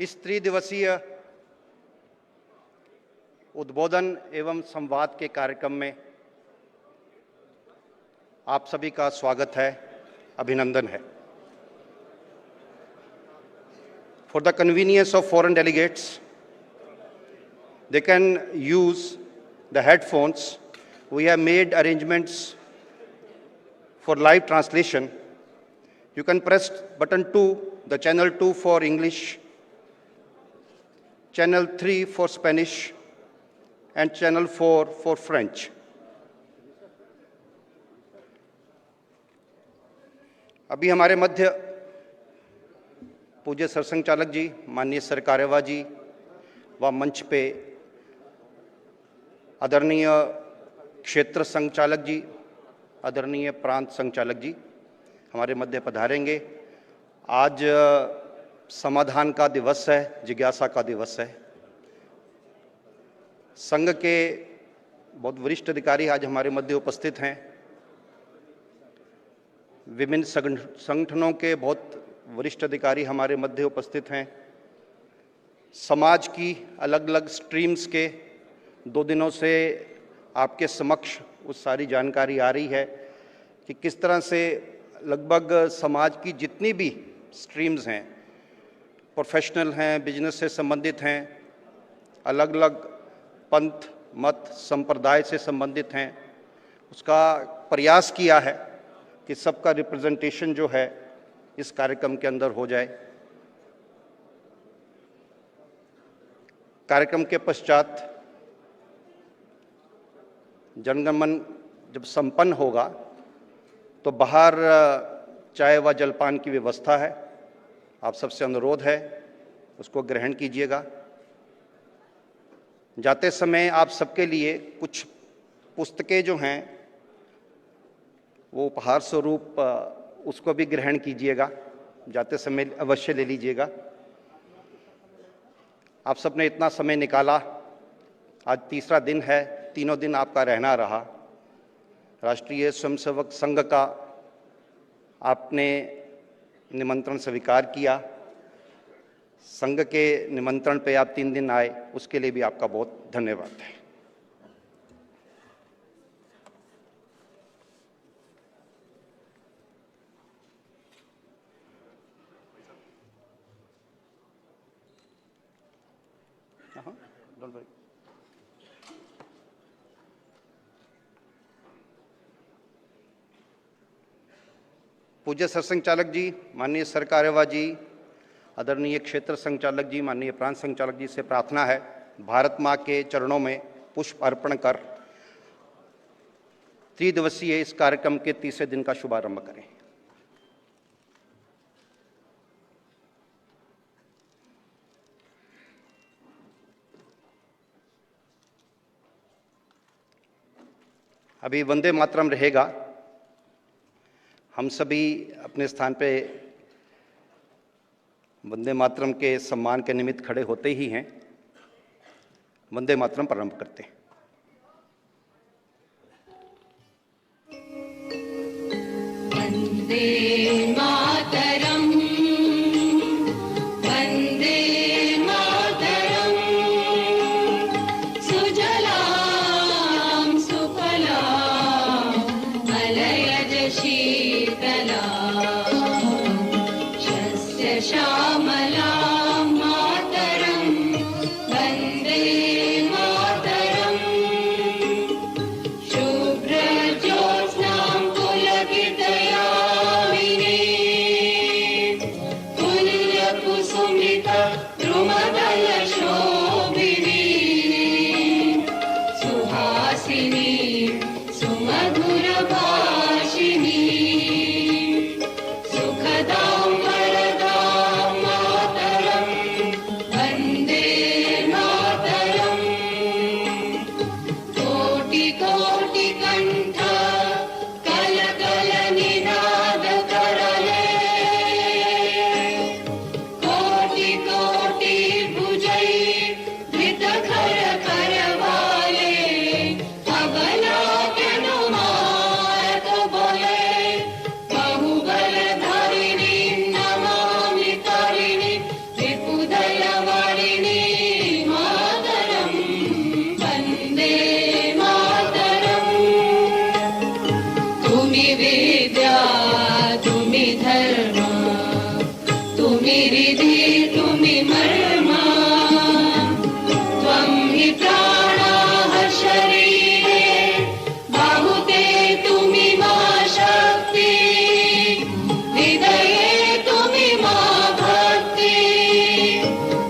इस त्रिदिवसीय उद्बोधन एवं संवाद के कार्यक्रम में आप सभी का स्वागत है, अभिनंदन है। For the convenience of foreign delegates, they can use the headphones. We have made arrangements for live translation. You can press button 2, the channel 2 for English, channel 3 for Spanish, and channel 4 for French. अभी हमारे मध्य पूज्य सरसंघ चालक जी, माननीय sir कार्यवाह जी व मंच पे आदरणीय क्षेत्र संचालक जी, आदरणीय प्रांत संचालक जी हमारे मध्य पधारेंगे। आज समाधान का दिवस है, जिज्ञासा का दिवस है। संघ के बहुत वरिष्ठ अधिकारी आज हमारे मध्य उपस्थित हैं। विभिन्न संगठनों के बहुत वरिष्ठ अधिकारी हमारे मध्य उपस्थित हैं। समाज की अलग अलग स्ट्रीम्स के 2 दिनों से आपके समक्ष उस सारी जानकारी आ रही है कि किस तरह से लगभग समाज की जितनी भी स्ट्रीम्स हैं, प्रोफेशनल हैं, बिजनेस से संबंधित हैं, अलग अलग पंथ मत संप्रदाय से संबंधित हैं, उसका प्रयास किया है कि सबका रिप्रेजेंटेशन जो है इस कार्यक्रम के अंदर हो जाए। कार्यक्रम के पश्चात जनगणमन जब संपन्न होगा तो बाहर चाय व जलपान की व्यवस्था है। आप सबसे अनुरोध है उसको ग्रहण कीजिएगा। जाते समय आप सबके लिए कुछ पुस्तकें जो हैं वो उपहार स्वरूप उसको भी ग्रहण कीजिएगा, जाते समय अवश्य ले लीजिएगा। आप सबने इतना समय निकाला, आज तीसरा दिन है, तीनों दिन आपका रहना रहा। राष्ट्रीय स्वयंसेवक संघ का आपने निमंत्रण स्वीकार किया, संघ के निमंत्रण पे आप 3 दिन आए, उसके लिए भी आपका बहुत धन्यवाद है। पूज्य सरसंघ चालक जी, माननीय सर कार्यवाह जी, आदरणीय क्षेत्र संचालक जी, माननीय प्रांत संचालक जी से प्रार्थना है भारत माँ के चरणों में पुष्प अर्पण कर त्रिदिवसीय इस कार्यक्रम के तीसरे दिन का शुभारंभ करें। अभी वंदे मातरम रहेगा। हम सभी अपने स्थान पे वंदे मातरम के सम्मान के निमित्त खड़े होते ही हैं। वंदे मातरम प्रारंभ करते हैं। वंदे मातरम, वंदे मातरम, सुजलां सुफलां मलयज शीतलां शस्य श्यामलां मातरं वन्दे मातरम्। शुभ्रज्योत्स्नां पुलकितयामिनीं तुल्यकुसुमितद्रुमदलशोभिनीं सुहासिनीं सुमधुरभाषिणीं सुखदां वरदां मातरं वन्दे मातरम्। कोटि कोटि कंठ कल कल निनाद करले, कोटि कोटि भुजै तुम्ही रिधी तुम्ही मर्मा त्वं हि प्राणाः शरीरे बाहुते तुम्ही मा शक्ति हृदये तुम्ही मा भक्ति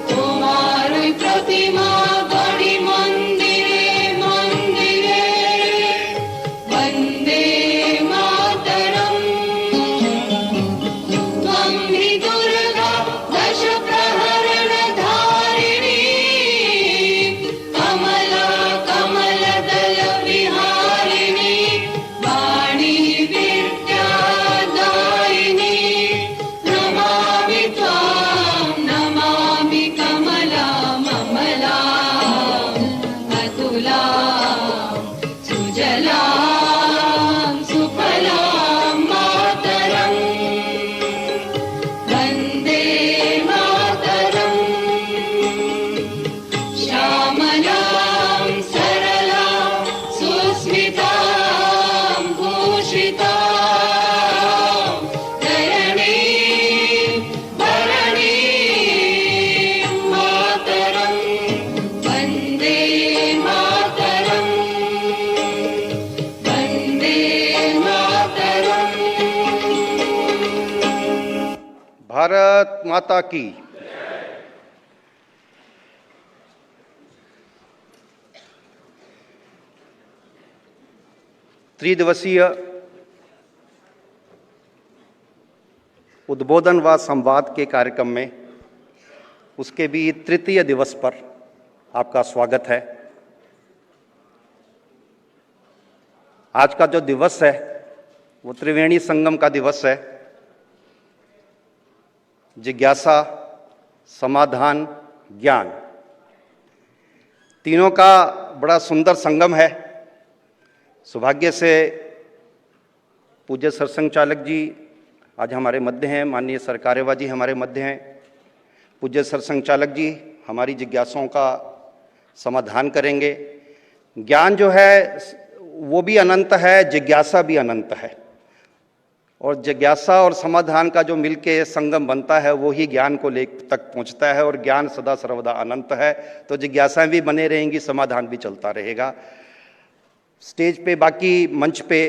तुम्हारी प्रतिमा गढ़ी मंदिरे मंदिरे वंदे मातरम् त्वं हि दुर्गा दश प्रहरण धारिणी कमला कमलदल विहारिणी वाणी विद्यादायिनी नमामि त्वां नमामि कमला ममला अतुला सुजला सुफलां मातरम् वन्दे मातरम् श्यामलां सरलां सुस्मितां भूषितां धरणीं भरणीं मातरम् वन्दे मातरम् वन्दे मातरम् भारत माता की। त्रिदिवसीय उद्बोधन व संवाद के कार्यक्रम में उसके भी तृतीय दिवस पर आपका स्वागत है। आज का जो दिवस है वो त्रिवेणी संगम का दिवस है। जिज्ञासा, समाधान, ज्ञान, तीनों का बड़ा सुंदर संगम है। सौभाग्य से पूज्य सरसंघ चालक जी आज हमारे मध्य हैं, माननीय सरकारेवा जी हमारे मध्य हैं। पूज्य सरसंघ चालक जी हमारी जिज्ञासाओं का समाधान करेंगे। ज्ञान जो है वो भी अनंत है, जिज्ञासा भी अनंत है, और जिज्ञासा और समाधान का जो मिलके संगम बनता है वो ही ज्ञान को ले तक पहुंचता है। और ज्ञान सदा सर्वदा अनंत है, तो जिज्ञासाएं भी बने रहेंगी, समाधान भी चलता रहेगा। स्टेज पे, बाकी मंच पे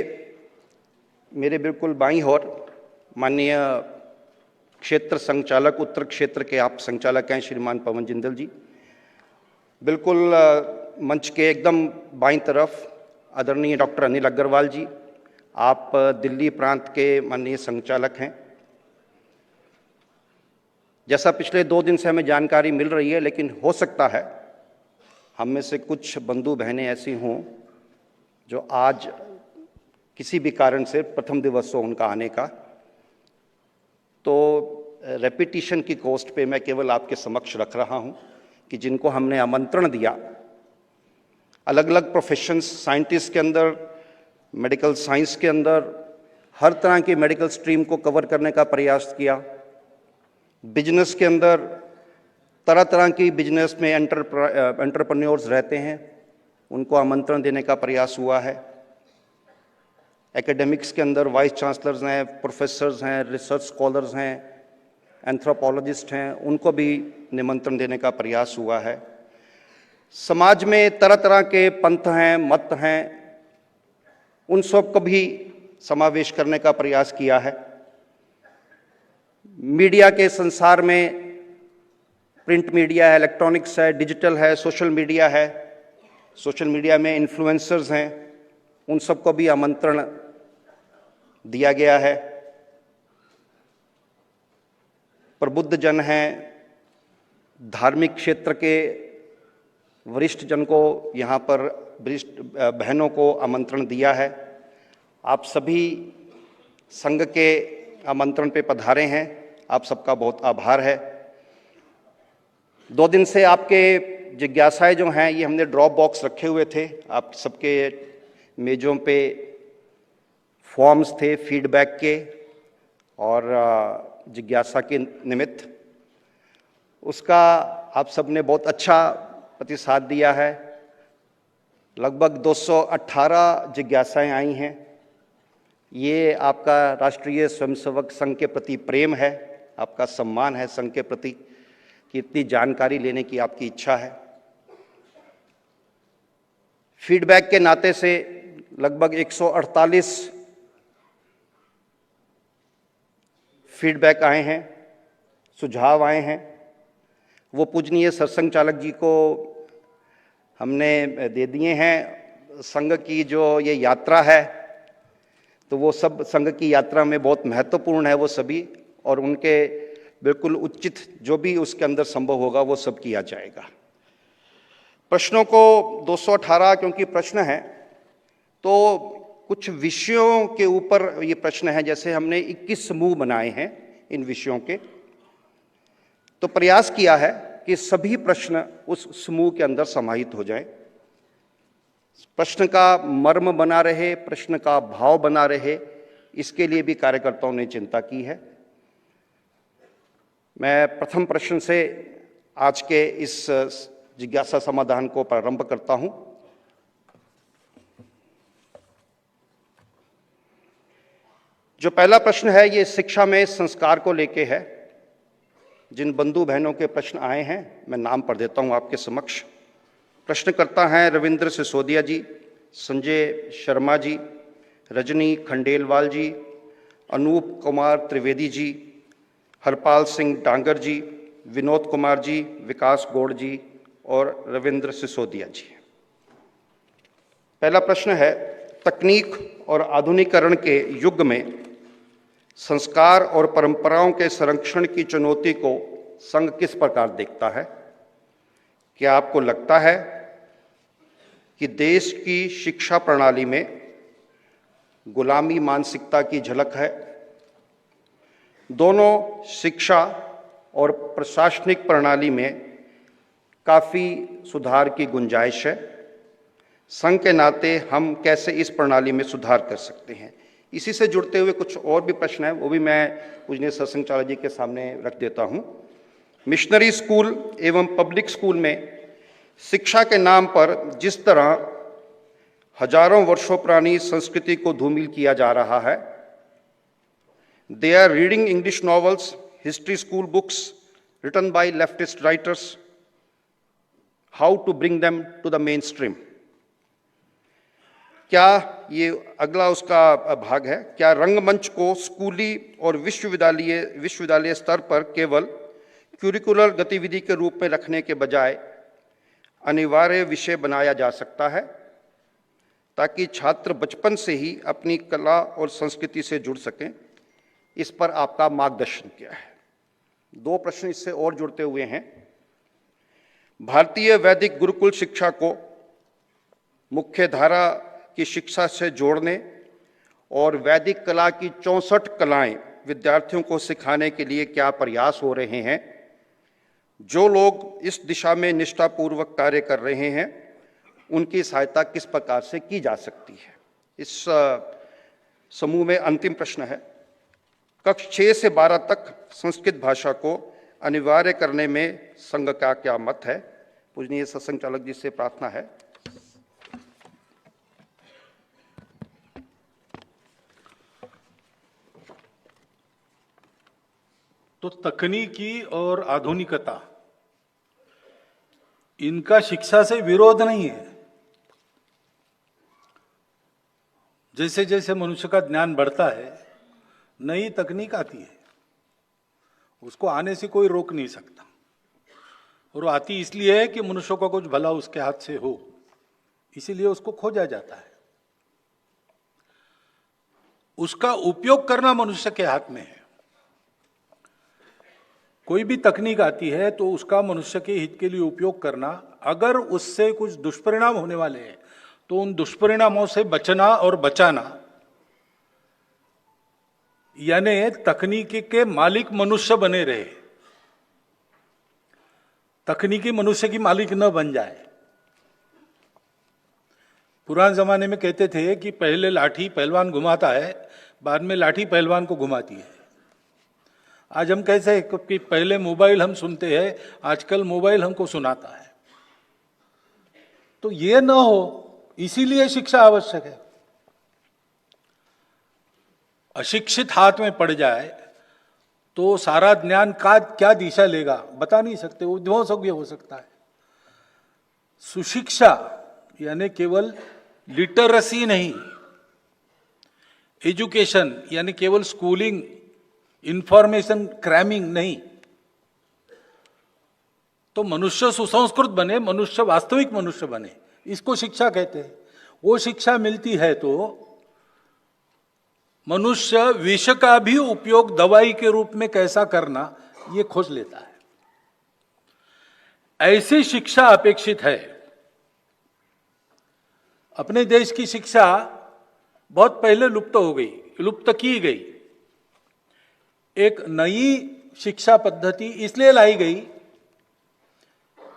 मेरे बिल्कुल बाईं ओर माननीय क्षेत्र संचालक उत्तर क्षेत्र के आप संचालक हैं श्रीमान पवन जिंदल जी। बिल्कुल मंच के एकदम बाईं तरफ आदरणीय डॉक्टर अनिल अग्रवाल जी, आप दिल्ली प्रांत के माननीय संचालक हैं। जैसा पिछले 2 दिन से हमें जानकारी मिल रही है, लेकिन हो सकता है हम में से कुछ बंधु बहनें ऐसी हों जो आज किसी भी कारण से प्रथम दिवस हो उनका आने का, तो रेपिटिशन की कॉस्ट पे मैं केवल आपके समक्ष रख रहा हूं कि जिनको हमने आमंत्रण दिया, अलग अलग प्रोफेशंस, साइंटिस्ट के अंदर, मेडिकल साइंस के अंदर, हर तरह की मेडिकल स्ट्रीम को कवर करने का प्रयास किया। बिजनेस के अंदर तरह तरह की बिजनेस में एंटरप्रेन्योर्स रहते हैं, उनको आमंत्रण देने का प्रयास हुआ है। एकेडमिक्स के अंदर वाइस चांसलर्स हैं, प्रोफेसर्स हैं, रिसर्च स्कॉलर्स हैं, एंथ्रोपोलॉजिस्ट हैं, उनको भी निमंत्रण देने का प्रयास हुआ है। समाज में तरह तरह के पंथ हैं, मत हैं, उन सब को भी समावेश करने का प्रयास किया है। मीडिया के संसार में प्रिंट मीडिया है, इलेक्ट्रॉनिक्स है, डिजिटल है, सोशल मीडिया है, सोशल मीडिया में इन्फ्लुएंसर्स हैं, उन सबको भी आमंत्रण दिया गया है। प्रबुद्ध जन हैं, धार्मिक क्षेत्र के वरिष्ठ जन को यहाँ पर वरिष्ठ बहनों को आमंत्रण दिया है। आप सभी संघ के आमंत्रण पे पधारे हैं, आप सबका बहुत आभार है। 2 दिन से आपके जिज्ञासाएं जो हैं ये हमने ड्रॉप बॉक्स रखे हुए थे, आप सबके मेज़ों पे फॉर्म्स थे फीडबैक के और जिज्ञासा के निमित्त। उसका आप सबने बहुत अच्छा प्रतिसाद दिया है। लगभग 218 जिज्ञासाएं आई हैं। ये आपका राष्ट्रीय स्वयंसेवक संघ के प्रति प्रेम है आपका सम्मान है संघ के प्रति कि इतनी जानकारी लेने की आपकी इच्छा है। फीडबैक के नाते से लगभग 148 फीडबैक आए हैं, सुझाव आए हैं। वो पूजनीय सरसंघ चालक जी को हमने दे दिए हैं। संघ की जो ये यात्रा है तो वो सब संघ की यात्रा में बहुत महत्वपूर्ण है वो सभी, और उनके बिल्कुल उचित जो भी उसके अंदर संभव होगा वो सब किया जाएगा। प्रश्नों को 218 क्योंकि प्रश्न है तो कुछ विषयों के ऊपर ये प्रश्न है, जैसे हमने 21 समूह बनाए हैं इन विषयों के, तो प्रयास किया है कि सभी प्रश्न उस समूह के अंदर समाहित हो जाएं, प्रश्न का मर्म बना रहे, प्रश्न का भाव बना रहे, इसके लिए भी कार्यकर्ताओं ने चिंता की है। मैं प्रथम प्रश्न से आज के इस जिज्ञासा समाधान को प्रारंभ करता हूं। जो पहला प्रश्न है ये शिक्षा में संस्कार को लेके है। जिन बंधु बहनों के प्रश्न आए हैं मैं नाम पढ़ देता हूं आपके समक्ष। प्रश्नकर्ता हैं रविंद्र सिसोदिया जी, संजय शर्मा जी, रजनी खंडेलवाल जी, अनूप कुमार त्रिवेदी जी, हरपाल सिंह डांगर जी, विनोद कुमार जी, विकास गौड़ जी और रविंद्र सिसोदिया जी। पहला प्रश्न है, तकनीक और आधुनिकीकरण के युग में संस्कार और परंपराओं के संरक्षण की चुनौती को संघ किस प्रकार देखता है? क्या आपको लगता है कि देश की शिक्षा प्रणाली में गुलामी मानसिकता की झलक है? दोनों शिक्षा और प्रशासनिक प्रणाली में काफ़ी सुधार की गुंजाइश है। संघ के नाते हम कैसे इस प्रणाली में सुधार कर सकते हैं? इसी से जुड़ते हुए कुछ और भी प्रश्न हैं, वो भी मैं पूजनीय सरसंघ चालक जी के सामने रख देता हूं। मिशनरी स्कूल एवं पब्लिक स्कूल में शिक्षा के नाम पर जिस तरह हजारों वर्षों पुरानी संस्कृति को धूमिल किया जा रहा है, they are reading English novels, history school books written by leftist writers, how to bring them to the mainstream. क्या ये अगला उसका भाग है, क्या रंगमंच को स्कूली और विश्वविद्यालय स्तर पर केवल क्यूरिकुलर गतिविधि के रूप में रखने के बजाय अनिवार्य विषय बनाया जा सकता है ताकि छात्र बचपन से ही अपनी कला और संस्कृति से जुड़ सकें? इस पर आपका मार्गदर्शन क्या है? दो प्रश्न इससे और जुड़ते हुए हैं। भारतीय वैदिक गुरुकुल शिक्षा को मुख्य धारा की शिक्षा से जोड़ने और वैदिक कला की 64 कलाएं विद्यार्थियों को सिखाने के लिए क्या प्रयास हो रहे हैं? जो लोग इस दिशा में निष्ठापूर्वक कार्य कर रहे हैं उनकी सहायता किस प्रकार से की जा सकती है? इस समूह में अंतिम प्रश्न है, कक्षा 6 से 12 तक संस्कृत भाषा को अनिवार्य करने में संघ का क्या मत है? पूजनीय सरसंघ चालक जी से प्रार्थना है। तो तकनीकी और आधुनिकता, इनका शिक्षा से विरोध नहीं है। जैसे जैसे मनुष्य का ज्ञान बढ़ता है नई तकनीक आती है, उसको आने से कोई रोक नहीं सकता, और वो आती इसलिए है कि मनुष्य को कुछ भला उसके हाथ से हो, इसीलिए उसको खोजा जाता है। उसका उपयोग करना मनुष्य के हाथ में है। कोई भी तकनीक आती है तो उसका मनुष्य के हित के लिए उपयोग करना, अगर उससे कुछ दुष्परिणाम होने वाले हैं तो उन दुष्परिणामों से बचना और बचाना, यानी तकनीकी के मालिक मनुष्य बने रहे, तकनीकी मनुष्य की मालिक न बन जाए। पुराने जमाने में कहते थे कि पहले लाठी पहलवान घुमाता है, बाद में लाठी पहलवान को घुमाती है। आज हम कैसे कि पहले मोबाइल हम सुनते हैं, आजकल मोबाइल हमको सुनाता है। तो ये न हो, इसीलिए शिक्षा आवश्यक है। अशिक्षित हाथ में पड़ जाए तो सारा ज्ञान का क्या दिशा लेगा बता नहीं सकते, वो विध्वंसक भी हो सकता है। सुशिक्षा यानी केवल लिटरेसी नहीं, एजुकेशन यानी केवल स्कूलिंग, इंफॉर्मेशन क्रैमिंग नहीं, तो मनुष्य सुसंस्कृत बने, मनुष्य वास्तविक मनुष्य बने, इसको शिक्षा कहते हैं। वो शिक्षा मिलती है तो मनुष्य विष का भी उपयोग दवाई के रूप में कैसा करना ये खोज लेता है। ऐसी शिक्षा अपेक्षित है। अपने देश की शिक्षा बहुत पहले लुप्त हो गई, लुप्त की गई। एक नई शिक्षा पद्धति इसलिए लाई गई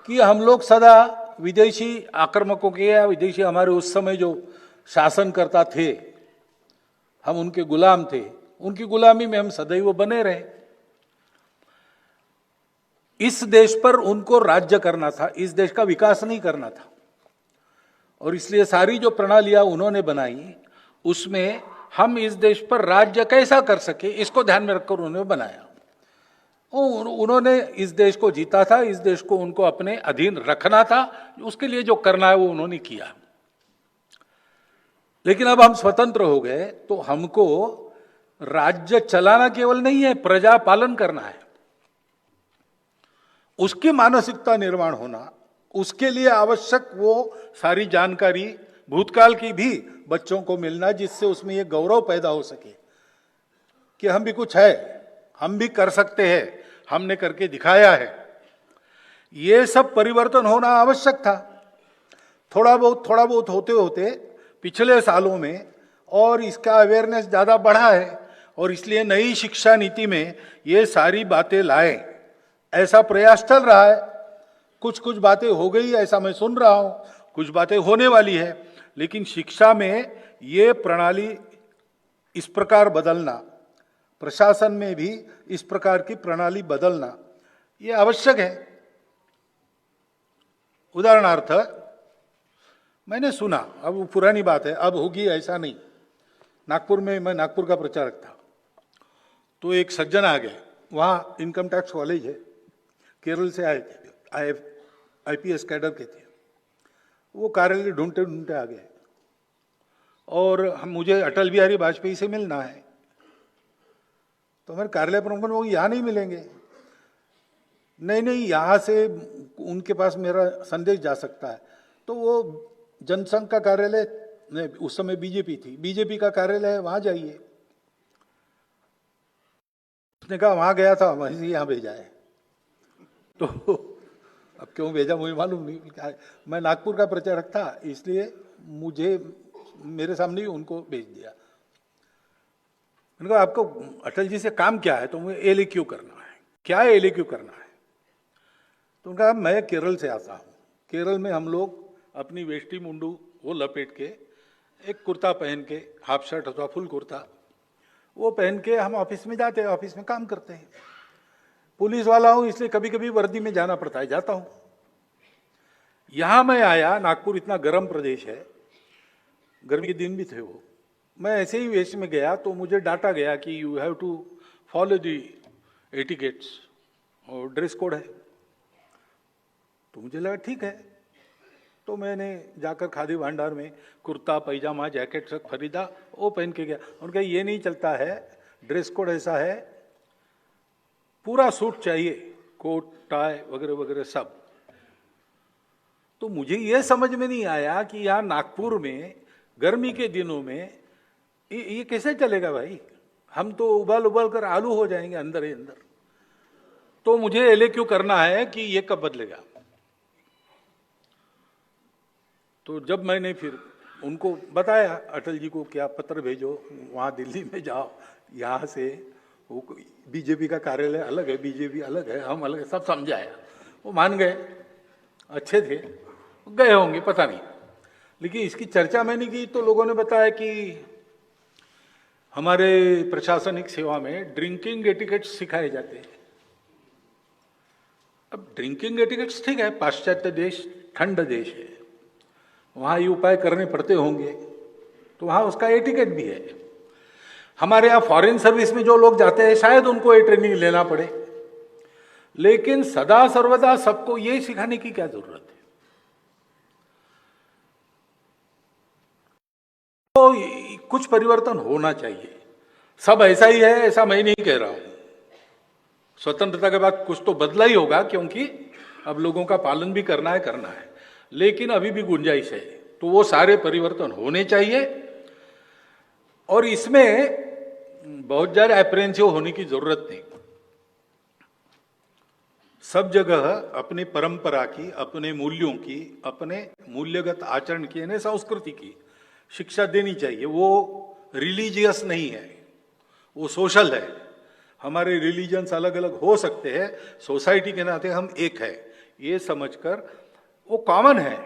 कि हम लोग सदा विदेशी आक्रमकों के या विदेशी हमारे उस समय जो शासनकर्ता थे, हम उनके गुलाम थे, उनकी गुलामी में हम सदैव बने रहे। इस देश पर उनको राज्य करना था, इस देश का विकास नहीं करना था, और इसलिए सारी जो प्रणालियां उन्होंने बनाई उसमें हम इस देश पर राज्य कैसा कर सके इसको ध्यान में रखकर उन्होंने बनाया। उन्होंने इस देश को जीता था, इस देश को उनको अपने अधीन रखना था, उसके लिए जो करना है वो उन्होंने किया। लेकिन अब हम स्वतंत्र हो गए तो हमको राज्य चलाना केवल नहीं है, प्रजा पालन करना है। उसकी मानसिकता निर्माण होना, उसके लिए आवश्यक वो सारी जानकारी भूतकाल की भी बच्चों को मिलना, जिससे उसमें ये गौरव पैदा हो सके कि हम भी कुछ है, हम भी कर सकते हैं, हमने करके दिखाया है। ये सब परिवर्तन होना आवश्यक था। थोड़ा बहुत होते होते पिछले सालों में और इसका अवेयरनेस ज़्यादा बढ़ा है, और इसलिए नई शिक्षा नीति में ये सारी बातें लाए, ऐसा प्रयास चल रहा है। कुछ बातें हो गई ऐसा मैं सुन रहा हूँ, कुछ बातें होने वाली है, लेकिन शिक्षा में ये प्रणाली इस प्रकार बदलना, प्रशासन में भी इस प्रकार की प्रणाली बदलना ये आवश्यक है। उदाहरणार्थ मैंने सुना, अब वो पुरानी बात है, अब होगी ऐसा नहीं। नागपुर में, मैं नागपुर का प्रचारक था, तो एक सज्जन आ गए, वहाँ इनकम टैक्स कॉलेज है, केरल से आए थे, IPS कैडर के थे। वो कार्यालय ढूंढते ढूंढते आ गए और मुझे अटल बिहारी वाजपेयी से मिलना है। तो मेरे कार्यालय प्रमुख वो यहाँ नहीं मिलेंगे। नहीं, यहाँ से उनके पास मेरा संदेश जा सकता है। तो वो जनसंघ का कार्यालय, उस समय बीजेपी थी, बीजेपी का कार्यालय है, वहाँ जाइए। उसने कहा वहाँ गया था, वहीं से यहाँ भेजा है। तो अब क्यों भेजा मुझे मालूम नहीं, मैं नागपुर का प्रचारक था इसलिए मुझे मेरे सामने ही उनको भेज दिया। मैंने कहा आपको अटल जी से काम क्या है? तो मुझे LAQ करना है। क्या LAQ करना है? तो उनका मैं केरल से आता हूँ, केरल में हम लोग अपनी वेष्टी मुंडू वो लपेट के, एक कुर्ता पहन के, हाफ शर्ट अथवा फुल कुर्ता वो पहन के हम ऑफिस में जाते हैं, ऑफिस में काम करते हैं। पुलिस वाला हूँ इसलिए कभी कभी वर्दी में जाना पड़ता है, जाता हूँ। यहाँ मैं आया, नागपुर इतना गर्म प्रदेश है, गर्मी के दिन भी थे वो, मैं ऐसे ही वेश में गया तो मुझे डांटा गया कि you have to follow the etiquettes, और ड्रेस कोड है। तो मुझे लगा ठीक है, तो मैंने जाकर खादी भंडार में कुर्ता पैजामा जैकेट सब खरीदा, वो पहन के गया। उनका ये नहीं चलता है, ड्रेस कोड ऐसा है, पूरा सूट चाहिए, कोट टाई वगैरह वगैरह सब। तो मुझे ये समझ में नहीं आया कि यहाँ नागपुर में गर्मी के दिनों में ये कैसे चलेगा भाई, हम तो उबाल कर आलू हो जाएंगे अंदर ही अंदर। तो मुझे LAQ करना है कि ये कब बदलेगा। तो जब मैंने फिर उनको बताया अटल जी को, क्या पत्र भेजो, वहाँ दिल्ली में जाओ, यहाँ से वो बीजेपी का कार्यालय अलग है, बीजेपी अलग है, हम अलग है, सब समझाया। वो मान गए, अच्छे थे, गए होंगे पता नहीं। लेकिन इसकी चर्चा मैंने की तो लोगों ने बताया कि हमारे प्रशासनिक सेवा में ड्रिंकिंग एटिकेट्स सिखाए जाते हैं। अब ड्रिंकिंग एटिकेट्स ठीक है, पाश्चात्य देश, ठंड देश है, वहाँ ये उपाय करने पड़ते होंगे, तो वहाँ उसका एटिकेट भी है। हमारे यहाँ फॉरेन सर्विस में जो लोग जाते हैं शायद उनको ये ट्रेनिंग लेना पड़े, लेकिन सदा सर्वदा सबको ये सिखाने की क्या जरूरत है? तो कुछ परिवर्तन होना चाहिए। सब ऐसा ही है ऐसा मैं नहीं कह रहा हूं। स्वतंत्रता के बाद कुछ तो बदला ही होगा, क्योंकि अब लोगों का पालन भी करना है, लेकिन अभी भी गुंजाइश है। तो वो सारे परिवर्तन होने चाहिए और इसमें बहुत ज्यादा अप्रेंसिव होने की जरूरत नहीं। सब जगह अपनी परंपरा की, अपने मूल्यों की, अपने मूल्यगत आचरण की, यानी संस्कृति की शिक्षा देनी चाहिए। वो रिलीजियस नहीं है, वो सोशल है। हमारे रिलीजन्स अलग अलग हो सकते हैं, सोसाइटी के नाते हम एक है, ये समझकर वो कॉमन है।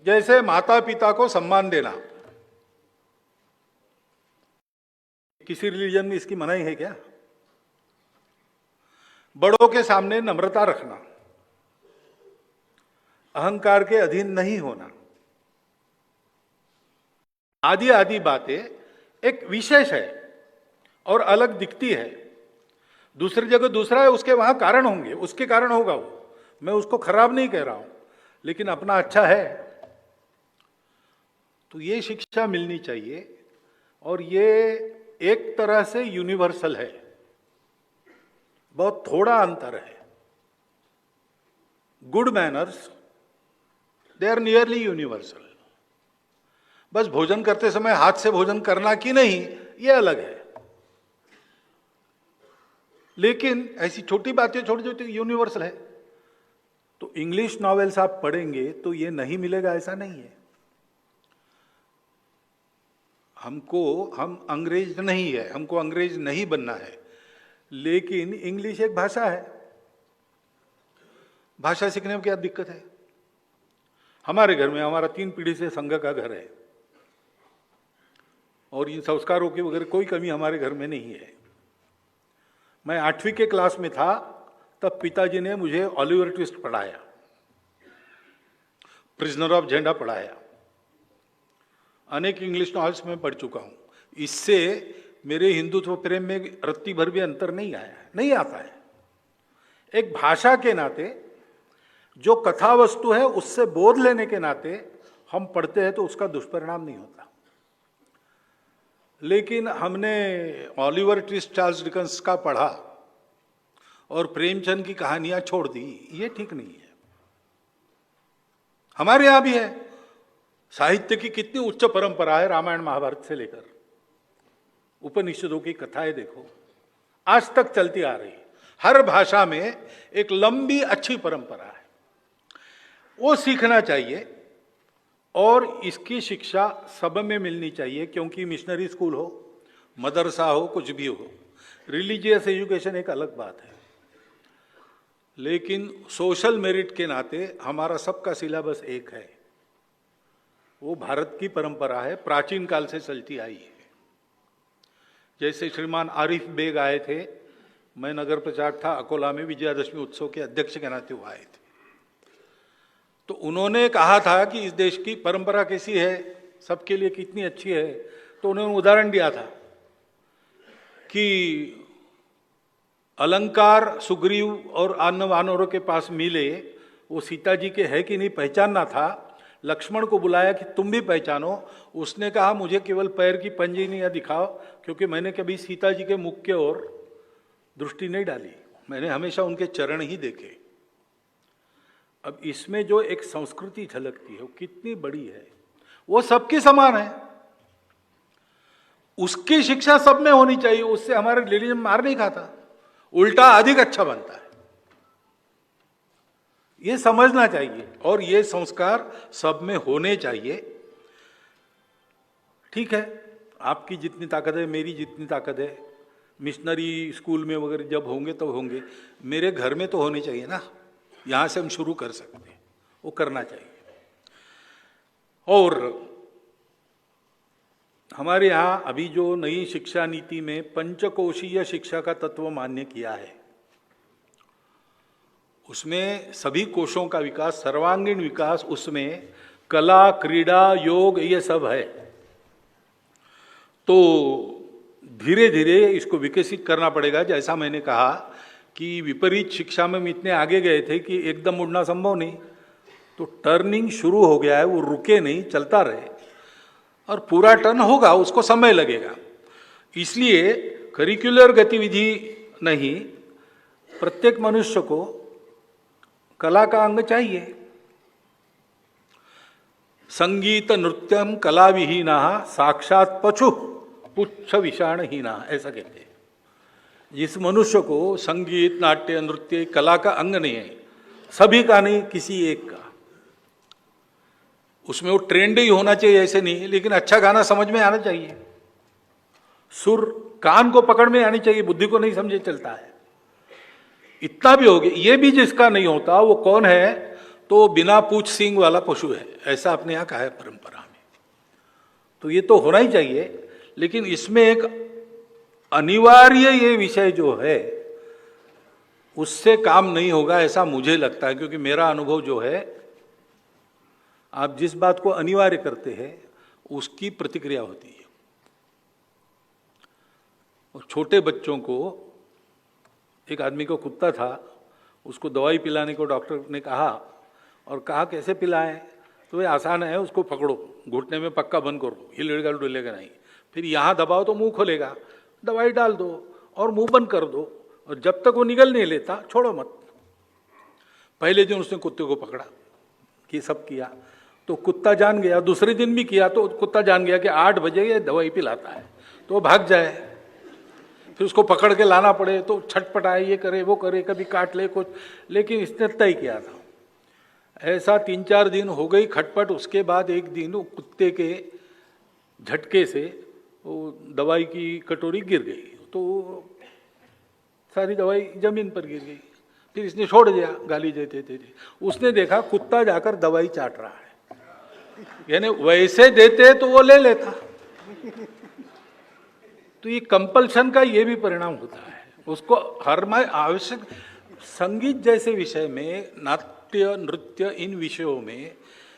जैसे माता पिता को सम्मान देना, किसी रिलीजन में इसकी मनाही है क्या? बड़ों के सामने नम्रता रखना, अहंकार के अधीन नहीं होना, आदि आदि बातें एक विशेष है और अलग दिखती है। दूसरी जगह दूसरा है, उसके वहां कारण होंगे, उसके कारण होगा वो, मैं उसको खराब नहीं कह रहा हूं, लेकिन अपना अच्छा है। तो ये शिक्षा मिलनी चाहिए और ये एक तरह से यूनिवर्सल है, बहुत थोड़ा अंतर है। Good manners they are nearly universal. बस भोजन करते समय हाथ से भोजन करना कि नहीं, ये अलग है, लेकिन ऐसी छोटी बातें छोटी छोटी यूनिवर्सल है। तो इंग्लिश नॉवेल्स आप पढ़ेंगे तो ये नहीं मिलेगा ऐसा नहीं है। हम अंग्रेज नहीं है, हमको अंग्रेज नहीं बनना है, लेकिन इंग्लिश एक भाषा है। भाषा सीखने में क्या दिक्कत है? हमारे घर में, हमारा 3 पीढ़ी से संघ का घर है और इन संस्कारों की वगैरह कोई कमी हमारे घर में नहीं है। मैं 8वीं के क्लास में था तब पिताजी ने मुझे ऑलिवर ट्विस्ट पढ़ाया, प्रिजनर ऑफ झेंडा पढ़ाया, अनेक इंग्लिश नॉवेल्स में पढ़ चुका हूं। इससे मेरे हिंदुत्व प्रेम में रत्ती भर भी अंतर नहीं आया, नहीं आता है। एक भाषा के नाते, जो कथा वस्तु है उससे बोध लेने के नाते हम पढ़ते हैं तो उसका दुष्परिणाम नहीं होता। लेकिन हमने ऑलिवर ट्विस्ट, चार्ल्स डिकेंस का पढ़ा और प्रेमचंद की कहानियां छोड़ दी, ये ठीक नहीं है। हमारे यहां भी है, साहित्य की कितनी उच्च परंपरा है, रामायण महाभारत से लेकर उपनिषदों की कथाएं देखो, आज तक चलती आ रही। हर भाषा में एक लंबी अच्छी परंपरा है, वो सीखना चाहिए और इसकी शिक्षा सब में मिलनी चाहिए। क्योंकि मिशनरी स्कूल हो, मदरसा हो, कुछ भी हो, रिलीजियस एजुकेशन एक अलग बात है, लेकिन सोशल मेरिट के नाते हमारा सबका सिलेबस एक है। वो भारत की परंपरा है, प्राचीन काल से चलती आई है। जैसे श्रीमान आरिफ बेग आए थे, मैं नगर प्रचारक था अकोला में, विजयादशमी उत्सव के अध्यक्ष के नाते वो आए थे। तो उन्होंने कहा था कि इस देश की परंपरा कैसी है, सबके लिए कितनी अच्छी है। तो उन्होंने उदाहरण दिया था कि अलंकार सुग्रीव और अन्य वानरों के पास मिले, वो सीता जी के है कि नहीं पहचानना था। लक्ष्मण को बुलाया कि तुम भी पहचानो। उसने कहा मुझे केवल पैर की पंजनियां दिखाओ, क्योंकि मैंने कभी सीता जी के मुख की ओर दृष्टि नहीं डाली, मैंने हमेशा उनके चरण ही देखे। अब इसमें जो एक संस्कृति झलकती है वो कितनी बड़ी है, वो सबकी समान है, उसकी शिक्षा सब में होनी चाहिए। उससे हमारा रिलीजन मार नहीं खाता, उल्टा अधिक अच्छा बनता है। ये समझना चाहिए और ये संस्कार सब में होने चाहिए। ठीक है, आपकी जितनी ताकत है, मेरी जितनी ताकत है, मिशनरी स्कूल में वगैरह जब होंगे तो होंगे, मेरे घर में तो होने चाहिए ना। यहां से हम शुरू कर सकते हैं, वो करना चाहिए। और हमारे यहां अभी जो नई शिक्षा नीति में पंचकोशीय शिक्षा का तत्व मान्य किया है, उसमें सभी कोशों का विकास, सर्वांगीण विकास, उसमें कला, क्रीड़ा, योग, ये सब है। तो धीरे धीरे इसको विकसित करना पड़ेगा। जैसा मैंने कहा कि विपरीत शिक्षा में हम इतने आगे गए थे कि एकदम उड़ना संभव नहीं, तो टर्निंग शुरू हो गया है, वो रुके नहीं, चलता रहे और पूरा टर्न होगा, उसको समय लगेगा। इसलिए करिकुलर गतिविधि नहीं, प्रत्येक मनुष्य को कला का अंग चाहिए। संगीत नृत्यम कला विहीना साक्षात पशु पुच्छ विषाणहीना, ऐसा कहते हैं। जिस मनुष्य को संगीत नाट्य नृत्य कला का अंग नहीं है, सभी का नहीं, किसी एक का, उसमें वो ट्रेंड ही होना चाहिए ऐसे नहीं, लेकिन अच्छा गाना समझ में आना चाहिए, सुर कान को पकड़ में आनी चाहिए, बुद्धि को नहीं समझे चलता है। इतना भी हो गया। ये भी जिसका नहीं होता वो कौन है? तो बिना पूछ सींग वाला पशु है, ऐसा अपने यहाँ कहा है परंपरा में। तो ये तो होना ही चाहिए, लेकिन इसमें एक अनिवार्य ये विषय जो है उससे काम नहीं होगा, ऐसा मुझे लगता है। क्योंकि मेरा अनुभव जो है, आप जिस बात को अनिवार्य करते हैं उसकी प्रतिक्रिया होती है। और छोटे बच्चों को, एक आदमी को कुत्ता था, उसको दवाई पिलाने को डॉक्टर ने कहा, और कहा कैसे पिलाएं? तो ये आसान है, उसको पकड़ो, घुटने में पक्का बंद करो, हिलेगा डुलेगा नहीं, फिर यहाँ दबाओ तो मुंह खोलेगा, दवाई डाल दो और मुंह बंद कर दो, और जब तक वो निगल नहीं लेता छोड़ो मत। पहले दिन उसने कुत्ते को पकड़ा, ये सब किया, तो कुत्ता जान गया। दूसरे दिन भी किया तो कुत्ता जान गया कि 8 बजे ये दवाई पिलाता है, तो वो भाग जाए। फिर उसको पकड़ के लाना पड़े तो छटपटाए, ये करे वो करे, कभी काट ले कुछ, लेकिन इसने तय किया था। ऐसा 3-4 दिन हो गई खटपट। उसके बाद एक दिन वो कुत्ते के झटके से वो दवाई की कटोरी गिर गई, तो सारी दवाई जमीन पर गिर गई। फिर इसने छोड़ दिया गाली देते देते। उसने देखा कुत्ता जाकर दवाई चाट रहा है, यानी वैसे देते तो वो ले लेता। तो ये कंपल्शन का ये भी परिणाम होता है, उसको हर आवश्यक। संगीत जैसे विषय में, नाट्य नृत्य, इन विषयों में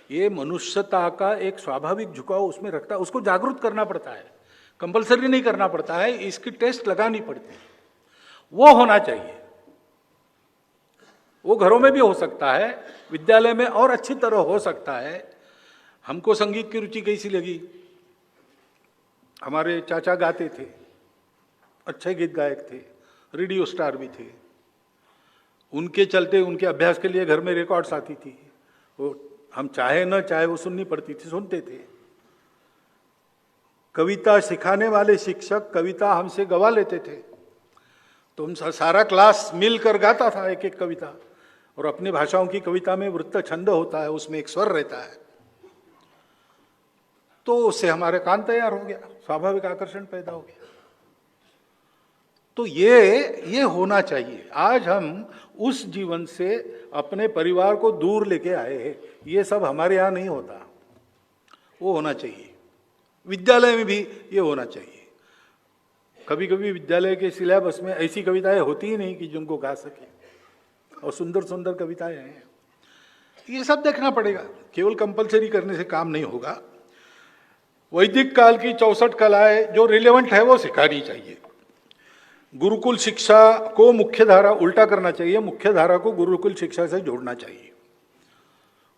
ये मनुष्यता का एक स्वाभाविक झुकाव उसमें रखता है, उसको जागरूक करना पड़ता है, कंपल्सरी नहीं करना पड़ता है, इसकी टेस्ट लगानी पड़ती है। वो होना चाहिए। वो घरों में भी हो सकता है, विद्यालय में और अच्छी तरह हो सकता है। हमको संगीत की रुचि कैसी लगी? हमारे चाचा गाते थे, अच्छे गीत गायक थे, रेडियो स्टार भी थे। उनके चलते, उनके अभ्यास के लिए घर में रिकॉर्ड्स आती थी, वो हम चाहे न चाहे वो सुननी पड़ती थी, सुनते थे। कविता सिखाने वाले शिक्षक कविता हमसे गवा लेते थे, तो हम सारा क्लास मिलकर गाता था एक एक कविता। और अपनी भाषाओं की कविता में वृत्त छंद होता है, उसमें एक स्वर रहता है, तो उससे हमारे कान तैयार हो गया, स्वाभाविक आकर्षण पैदा हो गया। तो ये होना चाहिए। आज हम उस जीवन से अपने परिवार को दूर लेके आए हैं, ये सब हमारे यहाँ नहीं होता, वो होना चाहिए। विद्यालय में भी ये होना चाहिए। कभी कभी विद्यालय के सिलेबस में ऐसी कविताएं होती ही नहीं कि जिनको गा सके, और सुंदर सुंदर कविताएं हैं। ये सब देखना पड़ेगा, केवल कंपलसरी करने से काम नहीं होगा। वैदिक काल की 64 कलाएं जो रिलेवेंट है वो सिखानी चाहिए। गुरुकुल शिक्षा को मुख्य धारा, उल्टा करना चाहिए, मुख्य धारा को गुरुकुल शिक्षा से जोड़ना चाहिए।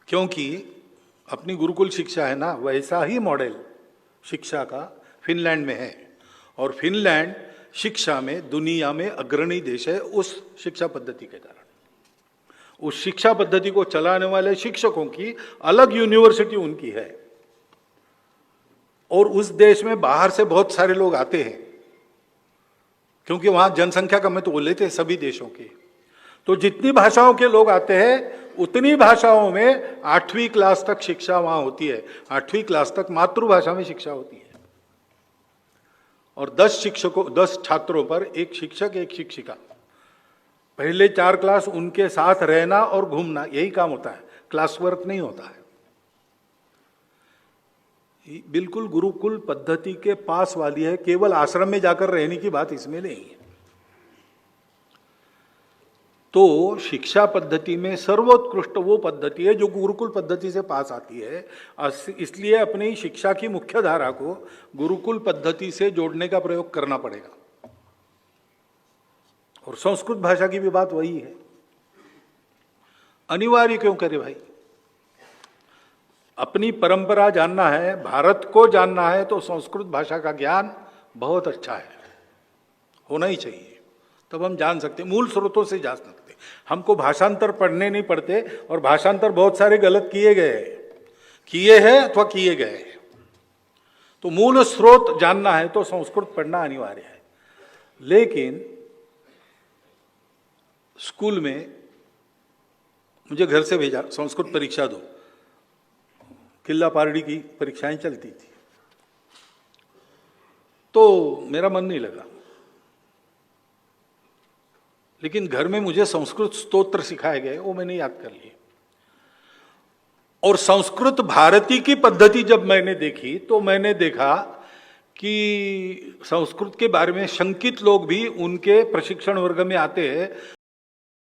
क्योंकि अपनी गुरुकुल शिक्षा है ना, वैसा ही मॉडल शिक्षा का फिनलैंड में है, और फिनलैंड शिक्षा में दुनिया में अग्रणी देश है उस शिक्षा पद्धति के कारण। उस शिक्षा पद्धति को चलाने वाले शिक्षकों की अलग यूनिवर्सिटी उनकी है, और उस देश में बाहर से बहुत सारे लोग आते हैं, क्योंकि वहां जनसंख्या कम है, तो वो लेते हैं सभी देशों के। तो जितनी भाषाओं के लोग आते हैं उतनी भाषाओं में 8वीं क्लास तक शिक्षा वहां होती है। 8वीं क्लास तक मातृभाषा में शिक्षा होती है, और 10 छात्रों पर एक शिक्षक एक शिक्षिका। पहले 4 क्लास उनके साथ रहना और घूमना, यही काम होता है, क्लास वर्क नहीं होता है। बिल्कुल गुरुकुल पद्धति के पास वाली है, केवल आश्रम में जाकर रहने की बात इसमें नहीं है। तो शिक्षा पद्धति में सर्वोत्कृष्ट वो पद्धति है जो गुरुकुल पद्धति से पास आती है। इसलिए अपनी शिक्षा की मुख्य धारा को गुरुकुल पद्धति से जोड़ने का प्रयोग करना पड़ेगा। और संस्कृत भाषा की भी बात वही है। अनिवार्य क्यों करे भाई? अपनी परंपरा जानना है, भारत को जानना है, तो संस्कृत भाषा का ज्ञान बहुत अच्छा है, होना ही चाहिए। तब हम जान सकते, मूल स्रोतों से जान सकते। हमको भाषांतर पढ़ने नहीं पड़ते, और भाषांतर बहुत सारे गलत किए हैं अथवा किए गए। तो मूल स्रोत जानना है तो संस्कृत पढ़ना अनिवार्य है। लेकिन स्कूल में मुझे घर से भेजा, संस्कृत परीक्षा दो, किला पारडी की परीक्षाएं चलती थी, तो मेरा मन नहीं लगा। लेकिन घर में मुझे संस्कृत स्तोत्र सिखाए गए, वो मैंने याद कर लिए। और संस्कृत भारती की पद्धति जब मैंने देखी तो मैंने देखा कि संस्कृत के बारे में शंकित लोग भी उनके प्रशिक्षण वर्ग में आते हैं